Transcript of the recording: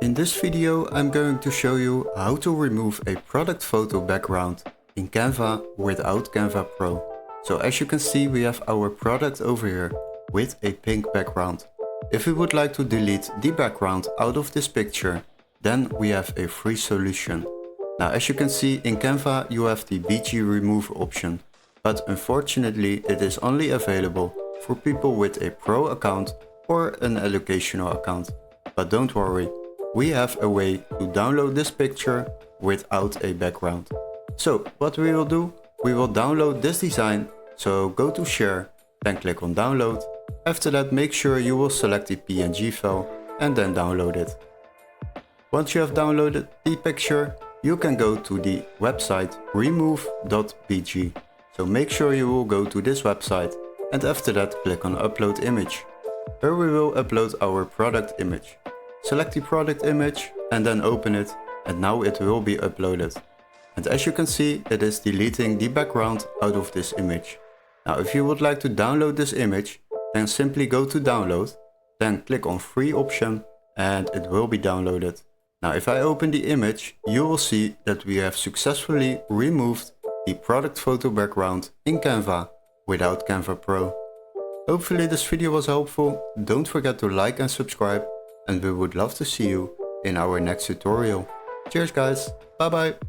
In this video I'm going to show you how to remove a product photo background in Canva without Canva Pro. So as you can see, we have our product over here with a pink background. If we would like to delete the background out of this picture, then we have a free solution. Now as you can see, in Canva you have the BG remove option, but unfortunately it is only available for people with a Pro account or an educational account. But don't worry, we have a way to download this picture without a background. So what we will do, we will download this design. So go to share, then click on download. After that, make sure you will select the PNG file and then download it. Once you have downloaded the picture, you can go to the website remove.bg. So make sure you will go to this website and after that click on upload image. Here we will upload our product image. Select the product image and then open it, and now it will be uploaded. And as you can see, it is deleting the background out of this image. Now if you would like to download this image, then simply go to download, then click on free option and it will be downloaded. Now if I open the image, you will see that we have successfully removed the product photo background in Canva without Canva Pro. Hopefully this video was helpful. Don't forget to like and subscribe, and we would love to see you in our next tutorial. Cheers guys, bye bye.